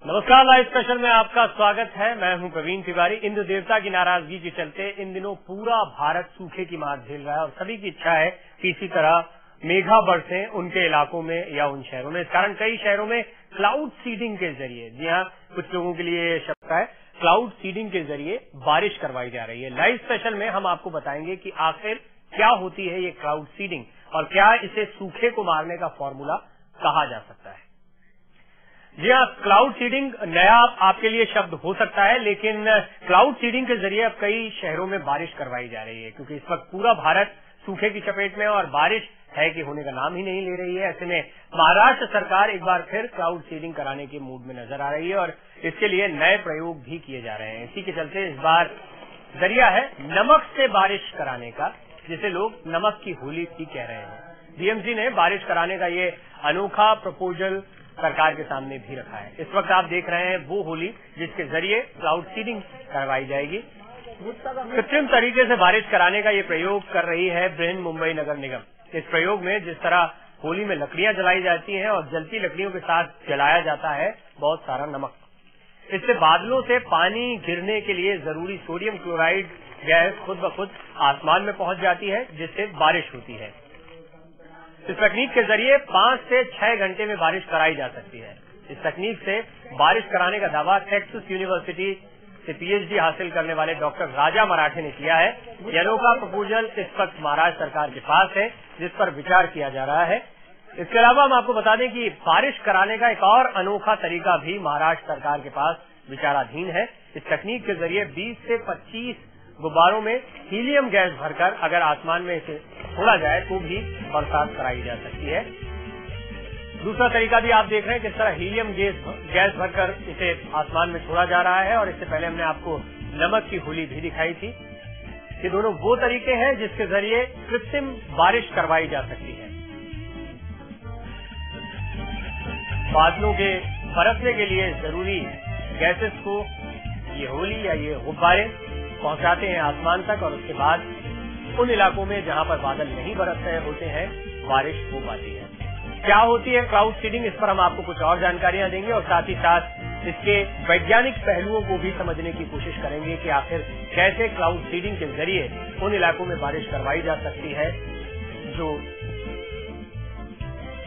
नमस्कार, live special में आपका स्वागत है। मैं हूं प्रवीण तिवारी। इंद्र देवता की नाराजगी के चलते इन दिनों पूरा भारत सूखे की मार झेल रहा है और सभी की इच्छा है कि इसी तरह मेघा बरसे उनके इलाकों में या उन शहरों में। इस कारण कई शहरों में क्लाउड सीडिंग के जरिए, जी हाँ, कुछ लोगों के लिए ये शब्द है, क्लाउड सीडिंग के जरिए बारिश करवाई जा रही है। लाइव स्पेशल में हम आपको बताएंगे कि आखिर क्या होती है ये क्लाउड सीडिंग और क्या इसे सूखे को मारने का फॉर्मूला कहा जा सकता है। जी हाँ, क्लाउड सीडिंग नया आपके लिए शब्द हो सकता है, लेकिन क्लाउड सीडिंग के जरिए अब कई शहरों में बारिश करवाई जा रही है, क्योंकि इस वक्त पूरा भारत सूखे की चपेट में है और बारिश है कि होने का नाम ही नहीं ले रही है। ऐसे में महाराष्ट्र सरकार एक बार फिर क्लाउड सीडिंग कराने के मूड में नजर आ रही है और इसके लिए नए प्रयोग भी किए जा रहे हैं। इसी के चलते इस बार जरिया है नमक से बारिश कराने का, जिसे लोग नमक की होली भी कह रहे हैं। बीएमसी ने बारिश कराने का ये अनोखा प्रपोजल सरकार के सामने भी रखा है। इस वक्त आप देख रहे हैं वो होली जिसके जरिए क्लाउड सीडिंग करवाई जाएगी। कृत्रिम तरीके से बारिश कराने का ये प्रयोग कर रही है बृहन मुंबई नगर निगम। इस प्रयोग में जिस तरह होली में लकड़ियां जलाई जाती हैं और जलती लकड़ियों के साथ जलाया जाता है बहुत सारा नमक, इससे बादलों से पानी गिरने के लिए जरूरी सोडियम क्लोराइड गैस खुद ब खुद आसमान में पहुंच जाती है, जिससे बारिश होती है। इस तकनीक के जरिए 5 से 6 घंटे में बारिश कराई जा सकती है। इस तकनीक से बारिश कराने का दावा टेक्सास यूनिवर्सिटी से पीएचडी हासिल करने वाले डॉक्टर राजा मराठे ने किया है। यह अनोखा प्रपोजल इस वक्त महाराष्ट्र सरकार के पास है, जिस पर विचार किया जा रहा है। इसके अलावा हम आपको बता दें कि बारिश कराने का एक और अनोखा तरीका भी महाराष्ट्र सरकार के पास विचाराधीन है। इस तकनीक के जरिए 20 से 25 गुब्बारों में हीलियम गैस भरकर अगर आसमान में इसे छोड़ा जाए तो भी बरसात कराई जा सकती है। दूसरा तरीका भी आप देख रहे हैं किस तरह हीलियम गैस भरकर इसे आसमान में छोड़ा जा रहा है, और इससे पहले हमने आपको नमक की होली भी दिखाई थी। ये दोनों वो तरीके हैं जिसके जरिए कृत्रिम बारिश करवाई जा सकती है। बादलों के बरसने के लिए जरूरी गैसेस को ये होली या ये गुब्बारे पहुंचाते हैं आसमान तक, और उसके बाद उन इलाकों में जहां पर बादल नहीं बरस रहे होते हैं बारिश हो पाती है। क्या होती है क्लाउड सीडिंग, इस पर हम आपको कुछ और जानकारियां देंगे और साथ ही साथ इसके वैज्ञानिक पहलुओं को भी समझने की कोशिश करेंगे कि आखिर कैसे क्लाउड सीडिंग के जरिए उन इलाकों में बारिश करवाई जा सकती है जो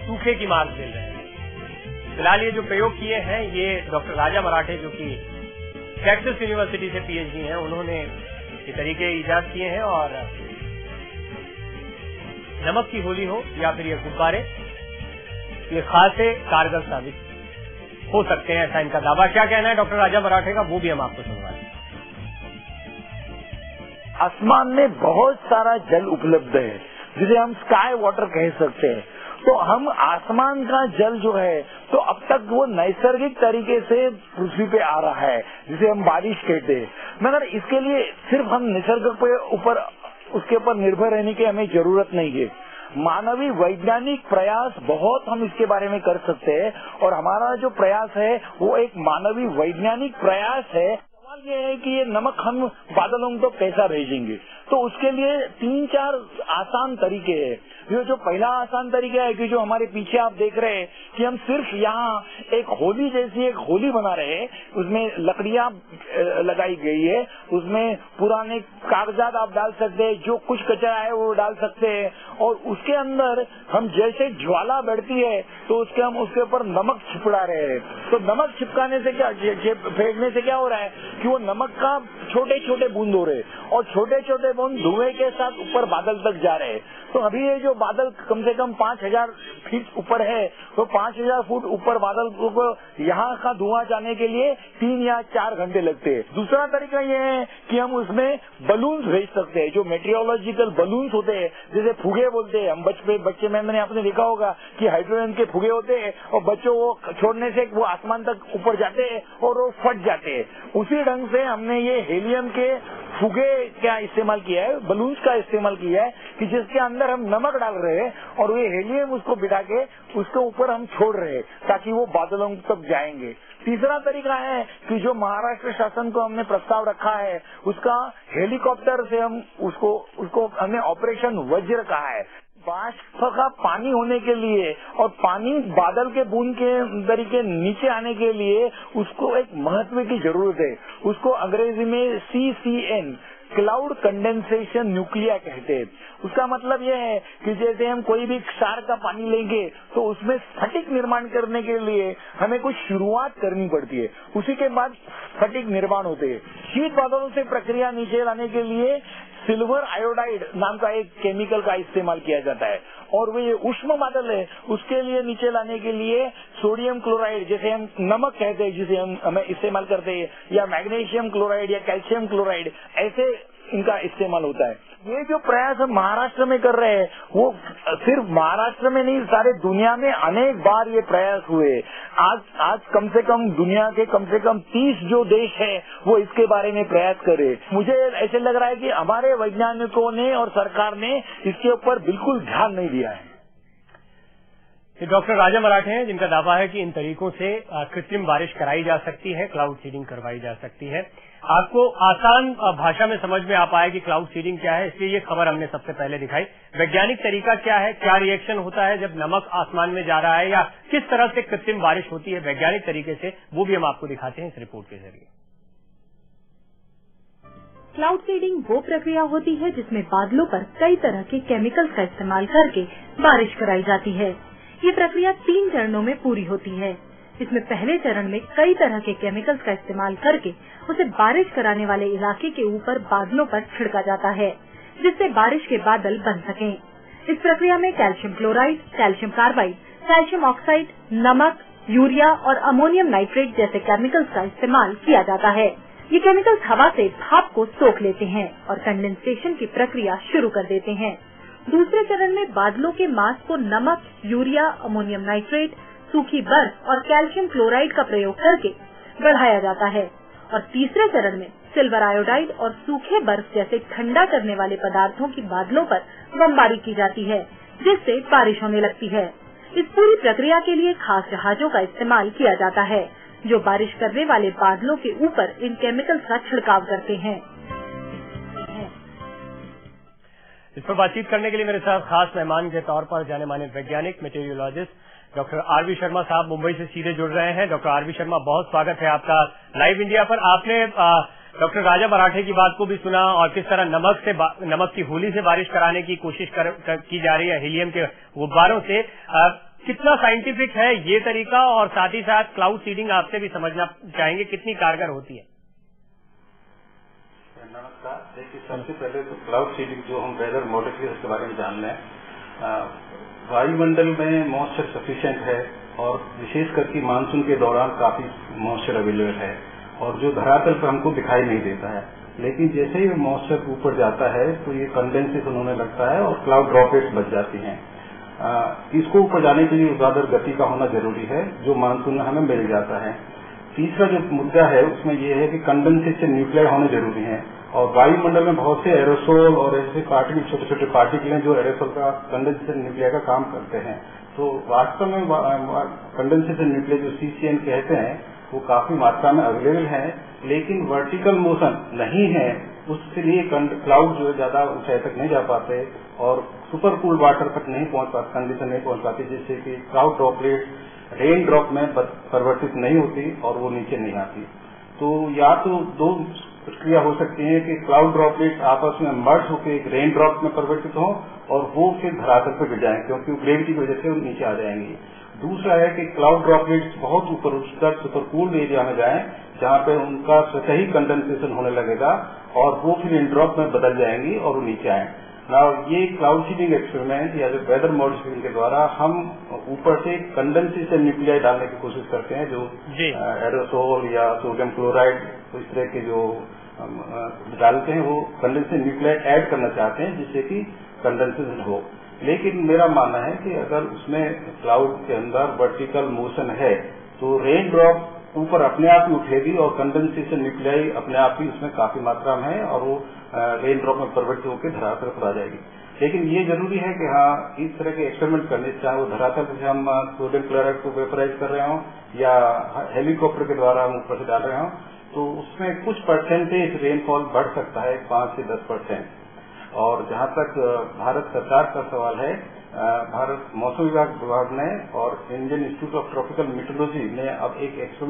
सूखे की मार झेल रहे हैं। फिलहाल ये जो प्रयोग किए हैं ये डॉक्टर राजा मराठे, जो कि टेक्सास यूनिवर्सिटी से पीएचडी हैं, उन्होंने ये तरीके ईजाद किए हैं और नमक की होली हो या फिर ये गुब्बारे, ये खासे कारगर साबित हो सकते हैं, ऐसा इनका दावा। क्या कहना है डॉक्टर राजा मराठे का, वो भी हम आपको सुनवाएं। आसमान में बहुत सारा जल उपलब्ध है जिसे हम स्काई वाटर कह सकते हैं। तो हम आसमान का जल जो है तो अब तक वो नैसर्गिक तरीके से पृथ्वी पे आ रहा है, जिसे हम बारिश कहते हैं। मगर इसके लिए सिर्फ हम निसर्ग पे उसके ऊपर निर्भर रहने की हमें जरूरत नहीं है। मानवीय वैज्ञानिक प्रयास बहुत हम इसके बारे में कर सकते हैं, और हमारा जो प्रयास है वो एक मानवीय वैज्ञानिक प्रयास है। सवाल ये है कि ये नमक हम बादलों तो कैसा भेजेंगे, तो उसके लिए 3-4 आसान तरीके हैं। ये जो पहला आसान तरीका है कि जो हमारे पीछे आप देख रहे हैं कि हम सिर्फ यहाँ एक होली जैसी एक होली बना रहे हैं, उसमें लकड़ियां लगाई गई है, उसमें पुराने कागजात आप डाल सकते हैं, जो कुछ कचरा है वो डाल सकते हैं, और उसके अंदर हम जैसे ज्वाला बढ़ती है तो हम उसके ऊपर नमक छिपड़ा रहे हैं। तो नमक छिपकाने से क्या, फेंकने से क्या हो रहा है कि वो नमक का छोटे छोटे बूंद हो रहे हैं और छोटे छोटे बूंद धुएं के साथ ऊपर बादल तक जा रहे हैं। तो अभी ये जो बादल कम से कम 5000 फीट ऊपर है, तो 5000 फुट ऊपर बादल को यहाँ का धुआं जाने के लिए 3 या 4 घंटे लगते हैं। दूसरा तरीका ये है कि हम उसमें बलून्स भेज सकते हैं, जो मेट्रियोलॉजिकल बलून्स होते हैं, जैसे फुगे बोलते हैं हम। बच्चे में मैंने आपने देखा होगा कि हाइड्रोजन के फुगे होते हैं और बच्चों को छोड़ने से वो आसमान तक ऊपर जाते हैं और वो फट जाते हैं। उसी ढंग से हमने ये हीलियम के फुगे क्या इस्तेमाल किया है, बलून्स का इस्तेमाल किया है, कि जिसके अंदर हम नमक डाल रहे हैं और ये हीलियम उसको बिठा के उसके ऊपर हम छोड़ रहे हैं ताकि वो बादलों तक जाएंगे। तीसरा तरीका है कि जो महाराष्ट्र शासन को हमने प्रस्ताव रखा है उसका हेलीकॉप्टर से हम उसको हमने ऑपरेशन वज्र कहा है। बाष्प का पानी होने के लिए और पानी बादल के बूंद के तरीके नीचे आने के लिए उसको एक महत्व की जरूरत है। उसको अंग्रेजी में CCN क्लाउड कंडेंसेशन न्यूक्लिया कहते हैं। उसका मतलब यह है कि जैसे हम कोई भी क्षार का पानी लेंगे तो उसमें स्फटिक निर्माण करने के लिए हमें कुछ शुरुआत करनी पड़ती है, उसी के बाद स्फटिक निर्माण होते हैं। शीत बादलों से प्रक्रिया नीचे लाने के लिए सिल्वर आयोडाइड नाम का एक केमिकल का इस्तेमाल किया जाता है, और वो ये उष्ण बादल है उसके लिए नीचे लाने के लिए सोडियम क्लोराइड, जैसे हम नमक कहते हैं जिसे हमें इस्तेमाल करते हैं, या मैग्नीशियम क्लोराइड या कैल्शियम क्लोराइड, ऐसे इनका इस्तेमाल होता है। ये जो प्रयास हम महाराष्ट्र में कर रहे हैं वो सिर्फ महाराष्ट्र में नहीं, सारे दुनिया में अनेक बार ये प्रयास हुए। आज कम से कम दुनिया के कम से कम 30 जो देश है वो इसके बारे में प्रयास करे। मुझे ऐसे लग रहा है कि हमारे वैज्ञानिकों ने और सरकार ने इसके ऊपर बिल्कुल ध्यान नहीं दिया है। ये डॉक्टर राजा मराठे हैं जिनका दावा है कि इन तरीकों से कृत्रिम बारिश कराई जा सकती है, क्लाउड सीडिंग करवाई जा सकती है। आपको आसान भाषा में समझ में आ पाए कि क्लाउड सीडिंग क्या है, इसलिए ये खबर हमने सबसे पहले दिखाई। वैज्ञानिक तरीका क्या है, क्या रिएक्शन होता है जब नमक आसमान में जा रहा है, या किस तरह से कृत्रिम बारिश होती है वैज्ञानिक तरीके से, वो भी हम आपको दिखाते हैं इस रिपोर्ट के जरिए। क्लाउड सीडिंग वो प्रक्रिया होती है जिसमें बादलों पर कई तरह के केमिकल्स का इस्तेमाल करके बारिश कराई जाती है। ये प्रक्रिया 3 चरणों में पूरी होती है। इसमें पहले चरण में कई तरह के केमिकल्स का इस्तेमाल करके उसे बारिश कराने वाले इलाके के ऊपर बादलों पर छिड़का जाता है, जिससे बारिश के बादल बन सकें। इस प्रक्रिया में calcium chloride, calcium carbide, calcium oxide, नमक, यूरिया और अमोनियम नाइट्रेट जैसे केमिकल्स का इस्तेमाल किया जाता है। ये केमिकल्स हवा से भाप को सोख लेते हैं और कंडेंसेशन की प्रक्रिया शुरू कर देते हैं। दूसरे चरण में बादलों के मास को नमक, यूरिया, अमोनियम नाइट्रेट, सूखी बर्फ और कैल्शियम क्लोराइड का प्रयोग करके बढ़ाया जाता है, और तीसरे चरण में सिल्वर आयोडाइड और सूखे बर्फ जैसे ठंडा करने वाले पदार्थों की बादलों पर बमबारी की जाती है, जिससे बारिश होने लगती है। इस पूरी प्रक्रिया के लिए खास जहाजों का इस्तेमाल किया जाता है, जो बारिश करने वाले बादलों के ऊपर इन केमिकल्स का छिड़काव करते हैं। इस पर बातचीत करने के लिए मेरे साथ खास मेहमान के तौर पर जाने माने वैज्ञानिक मेटेरियोलॉजिस्ट डॉक्टर आरवी शर्मा साहब मुंबई से सीधे जुड़ रहे हैं। डॉक्टर आरवी शर्मा, बहुत स्वागत है आपका लाइव इंडिया पर। आपने डॉक्टर राजा मराठे की बात को भी सुना और किस तरह नमक की होली से बारिश कराने की कोशिश की जा रही है हीलियम के गुब्बारों से। कितना साइंटिफिक है ये तरीका, और साथ ही साथ क्लाउड सीडिंग आपसे भी समझना चाहेंगे कितनी कारगर होती है। नमस्कार। देखिए, सबसे पहले तो क्लाउड सीडिंग जो हम वेदर मॉडल के बारे में जान लें। वायुमंडल में मॉइस्चर सफिशिएंट है और विशेष करके मानसून के दौरान काफी मॉइस्चर अवेलेबल है, और जो धरातल पर हमको दिखाई नहीं देता है, लेकिन जैसे ही मॉइस्चर ऊपर जाता है तो ये कंडेंसेशन होने लगता है और क्लाउड ड्रॉपलेट्स बच जाती हैं। इसको ऊपर जाने के लिए उजागर गति का होना जरूरी है, जो मानसून में हमें मिल जाता है। तीसरा जो मुद्दा है उसमें यह है कि कंडेंसेशन न्यूक्लियर होने जरूरी है, और वायुमंडल में बहुत से एरोसोल और ऐसे पार्टिकल, छोटे छोटे पार्टिकल हैं जो एरोसोल का कंडेंसेशन न्यूक्लियर का काम करते हैं। तो वास्तव में कंडेंसेशन न्यूक्लियर जो CCN कहते हैं वो काफी मात्रा में अवेलेबल है, लेकिन वर्टिकल मोशन नहीं है, उसके लिए क्लाउड जो है ज्यादा ऊंचाई तक नहीं जा पाते और सुपर कूल वाटर तक नहीं पहुंच पाते, कंडीशन नहीं पहुंच पाती, जिससे कि क्लाउड ड्रॉपलेट रेन ड्रॉप में परिवर्तित नहीं होती और वो नीचे नहीं आती। तो या तो 2 प्रक्रिया हो सकती है कि क्लाउड ड्रॉपलेट आपस में मर्ज होकर एक रेन ड्रॉप में परिवर्तित हो और वो फिर धरातल पर गिर जाए, क्योंकि ग्रेविटी की वजह से वो नीचे आ जाएंगी। दूसरा है कि क्लाउड ड्रॉपलेट्स बहुत ऊपर उच्चतर सुपर कूल्ड एरिया में जाएं, जहां पे उनका स्वतः ही कंडेंसेशन होने लगेगा और वो फिर रेन ड्रॉप में बदल जाएंगी और वो नीचे आए। ये क्लाउड सीडिंग एक्सपेरिमेंट या जो वेदर मॉडिफिकेशन के द्वारा हम ऊपर से कंडेंसेशन न्यूक्लियाई डालने की कोशिश करते हैं, जो एरोसोल या सोडियम क्लोराइड इस तरह के जो डालते हैं, वो कंडेंसेशन न्यूक्लियाई ऐड करना चाहते हैं जिससे कि कंडेंसेशन हो। लेकिन मेरा मानना है कि अगर उसमें क्लाउड के अंदर वर्टिकल मोशन है तो रेन ड्रॉप ऊपर अपने आप ही उठेगी और कंडेंसेशन न्यूक्लियाई अपने आप ही उसमें काफी मात्रा में है और वो रेन ड्रॉप में परिवर्तित होकर धरातल पर आ जाएगी। लेकिन ये जरूरी है कि हाँ, इस तरह के एक्सपेरिमेंट करने, चाहे वो धरातल से हम सोडियम क्लोराइड को वेपराइज कर रहे हों या हेलीकॉप्टर के द्वारा हम ऊपर से डाल रहे हों, तो उसमें कुछ परसेंटेज रेनफॉल बढ़ सकता है, 5 से 10%। और जहां तक भारत सरकार का सवाल है, भारत मौसम विभाग ने और Indian institute of tropical metrology ने अब एक एक्सपेरिमेंट